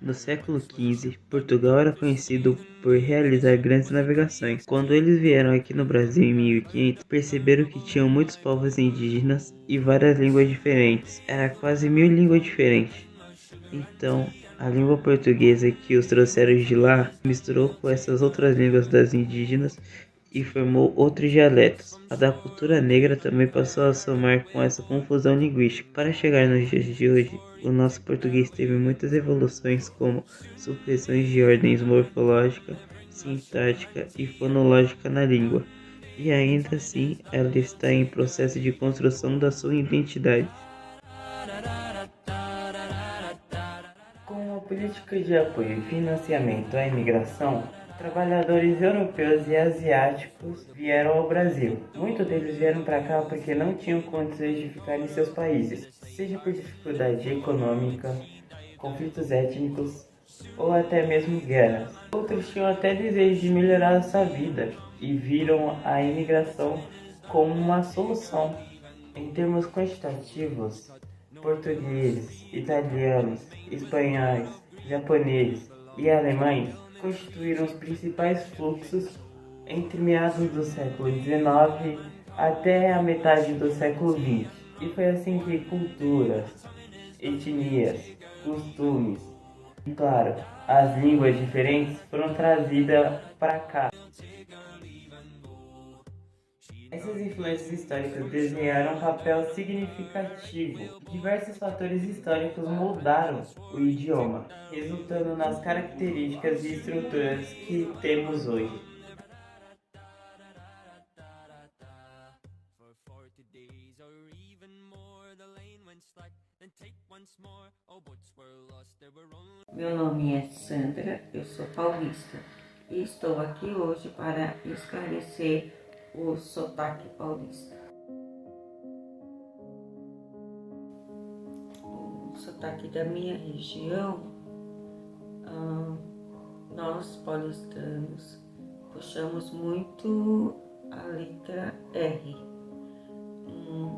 No século XV, Portugal era conhecido por realizar grandes navegações. Quando eles vieram aqui no Brasil em 1500, perceberam que tinham muitos povos indígenas e várias línguas diferentes. Era quase 1000 línguas diferentes. Então, a língua portuguesa que os trouxeram de lá misturou com essas outras línguas das indígenas e formou outros dialetos. A da cultura negra também passou a somar com essa confusão linguística. Para chegar nos dias de hoje, o nosso português teve muitas evoluções, como supressões de ordens morfológica, sintática e fonológica na língua, e ainda assim ela está em processo de construção da sua identidade. Com a política de apoio e financiamento à imigração, trabalhadores europeus e asiáticos vieram ao Brasil. Muitos deles vieram para cá porque não tinham condições de ficar em seus países, seja por dificuldade econômica, conflitos étnicos ou até mesmo guerras. Outros tinham até desejo de melhorar a sua vida e viram a imigração como uma solução. Em termos quantitativos, portugueses, italianos, espanhóis, japoneses e alemães constituíram os principais fluxos entre meados do século XIX até a metade do século XX. E foi assim que culturas, etnias, costumes e, claro, as línguas diferentes foram trazidas para cá. Essas influências históricas desempenharam um papel significativo. Diversos fatores históricos moldaram o idioma, resultando nas características e estruturas que temos hoje. Meu nome é Sandra, eu sou paulista e estou aqui hoje para esclarecer o sotaque paulista. O sotaque da minha região, nós paulistanos puxamos muito a letra R.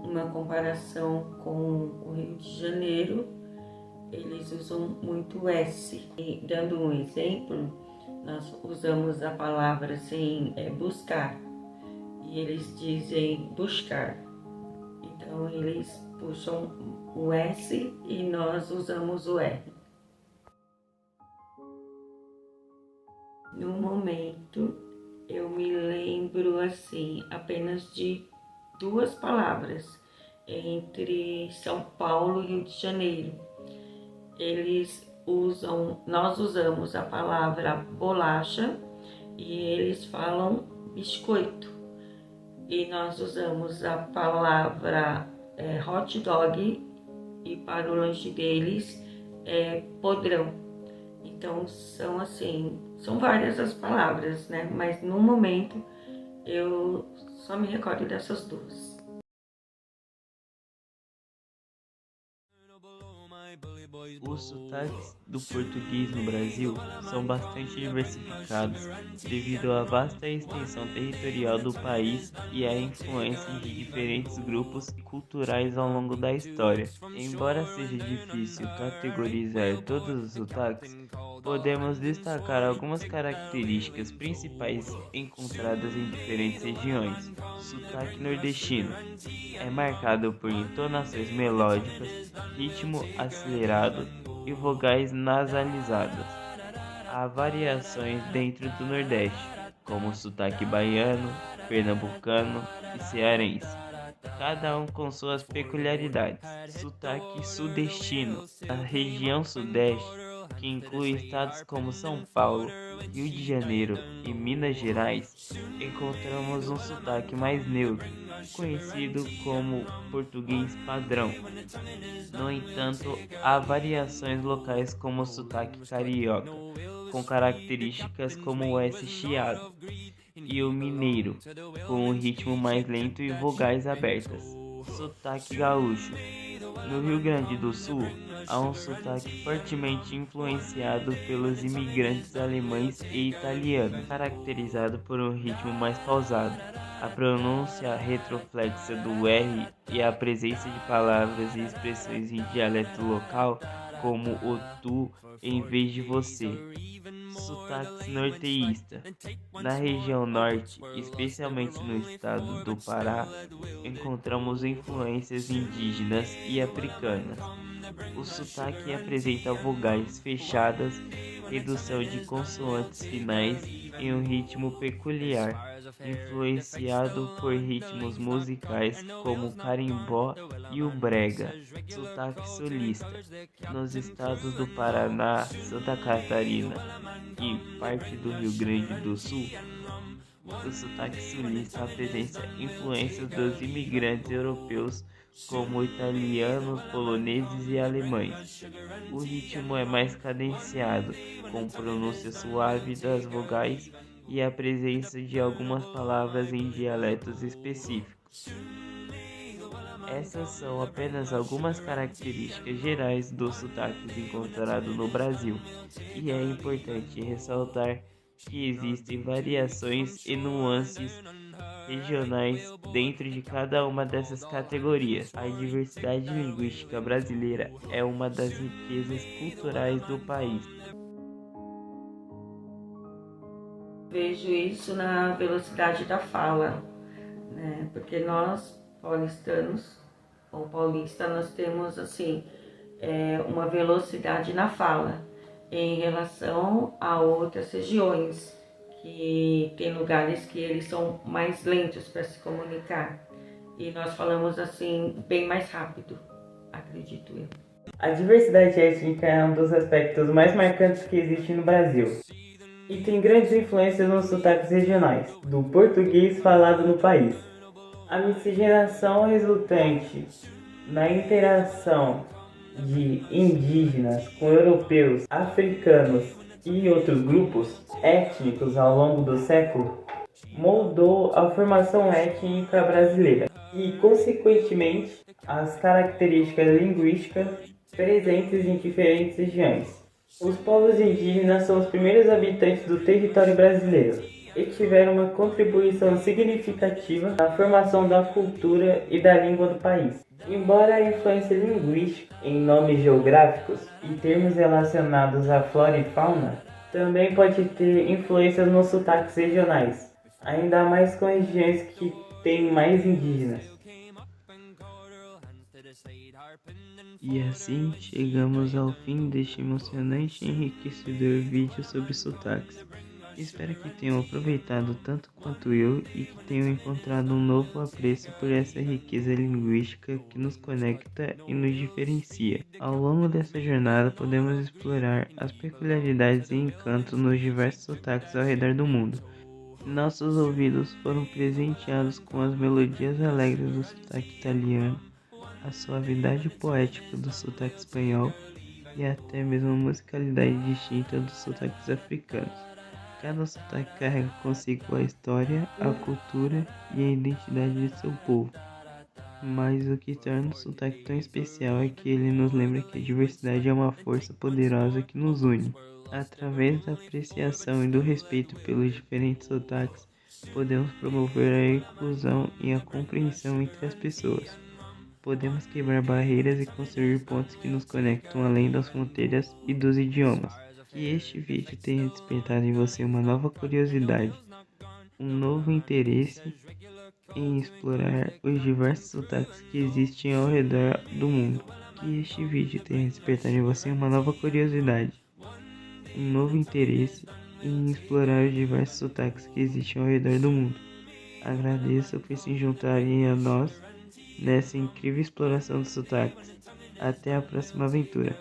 Uma comparação com o Rio de Janeiro, eles usam muito S. E, dando um exemplo, nós usamos a palavra assim, buscar, e eles dizem buscar. Então eles puxam o S e nós usamos o R. No momento, eu me lembro assim, apenas de 2 palavras entre São Paulo e Rio de Janeiro. Nós usamos a palavra bolacha e eles falam biscoito. E nós usamos a palavra hot dog e para o lanche deles é podrão. Então são várias as palavras, né? Mas no momento eu só me recordo dessas 2. Os sotaques do português no Brasil são bastante diversificados devido à vasta extensão territorial do país e à influência de diferentes grupos culturais ao longo da história. Embora seja difícil categorizar todos os sotaques, podemos destacar algumas características principais encontradas em diferentes regiões. Sotaque nordestino é marcado por entonações melódicas, ritmo acelerado e vogais nasalizadas. Há variações dentro do Nordeste, como o sotaque baiano, pernambucano e cearense, cada um com suas peculiaridades. Sotaque sudestino, a região sudeste, que inclui estados como São Paulo, Rio de Janeiro e Minas Gerais, encontramos um sotaque mais neutro, conhecido como português padrão. No entanto, há variações locais como o sotaque carioca, com características como o S chiado, e o mineiro, com um ritmo mais lento e vogais abertas. Sotaque gaúcho. No Rio Grande do Sul, há um sotaque fortemente influenciado pelos imigrantes alemães e italianos, caracterizado por um ritmo mais pausado. A pronúncia retroflexa do R e a presença de palavras e expressões em dialeto local como o tu em vez de você. Sotaques norteísta. Na região norte, especialmente no estado do Pará, encontramos influências indígenas e africanas. O sotaque apresenta vogais fechadas, redução de consoantes finais em um ritmo peculiar, influenciado por ritmos musicais como o carimbó e o brega. Sotaque sulista. Nos estados do Paraná, Santa Catarina e parte do Rio Grande do Sul, o sotaque sulista apresenta influências dos imigrantes europeus como italianos, poloneses e alemães. O ritmo é mais cadenciado, com pronúncia suave das vogais e a presença de algumas palavras em dialetos específicos. Essas são apenas algumas características gerais dos sotaques encontrados no Brasil, e é importante ressaltar que existem variações e nuances regionais dentro de cada uma dessas categorias. A diversidade linguística brasileira é uma das riquezas culturais do país. Vejo isso na velocidade da fala, né? Porque nós, paulistanos ou paulista, nós temos assim uma velocidade na fala em relação a outras regiões, que tem lugares que eles são mais lentos para se comunicar e nós falamos assim bem mais rápido, acredito eu. A diversidade étnica é um dos aspectos mais marcantes que existe no Brasil e tem grandes influências nos sotaques regionais do português falado no país. A miscigenação resultante na interação de indígenas com europeus, africanos e outros grupos étnicos ao longo do século moldou a formação étnica brasileira e, consequentemente, as características linguísticas presentes em diferentes regiões. Os povos indígenas são os primeiros habitantes do território brasileiro e tiveram uma contribuição significativa na formação da cultura e da língua do país. Embora a influência linguística em nomes geográficos e termos relacionados à flora e fauna também pode ter influências nos sotaques regionais, ainda mais com regiões que têm mais indígenas. E assim chegamos ao fim deste emocionante e enriquecedor vídeo sobre sotaques. Espero que tenham aproveitado tanto quanto eu e que tenham encontrado um novo apreço por essa riqueza linguística que nos conecta e nos diferencia. Ao longo dessa jornada podemos explorar as peculiaridades e encantos nos diversos sotaques ao redor do mundo. Nossos ouvidos foram presenteados com as melodias alegres do sotaque italiano, a suavidade poética do sotaque espanhol e até mesmo a musicalidade distinta dos sotaques africanos. Cada sotaque carrega consigo a história, a cultura e a identidade de seu povo. Mas o que torna o sotaque tão especial é que ele nos lembra que a diversidade é uma força poderosa que nos une. Através da apreciação e do respeito pelos diferentes sotaques, podemos promover a inclusão e a compreensão entre as pessoas. Podemos quebrar barreiras e construir pontos que nos conectam além das fronteiras e dos idiomas. Que este vídeo tenha despertado em você uma nova curiosidade, um novo interesse em explorar os diversos sotaques que existem ao redor do mundo. Que este vídeo tenha despertado em você uma nova curiosidade, um novo interesse em explorar os diversos sotaques que existem ao redor do mundo. Agradeço por se juntarem a nós nessa incrível exploração dos sotaques. Até a próxima aventura.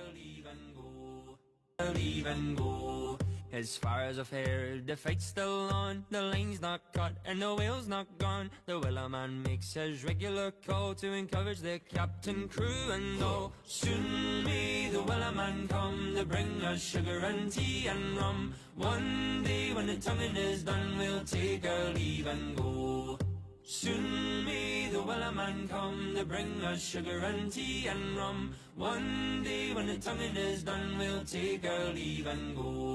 As far as I've heard, the fight's still on. The line's not cut and the whale's not gone. The Wellerman makes his regular call to encourage the captain, crew and all. Soon may the Wellerman come to bring us sugar and tea and rum. One day when the tonguing is done, we'll take our leave and go. Soon may the Wellerman come to bring us sugar and tea and rum. One day when the tonguing is done, we'll take our leave and go.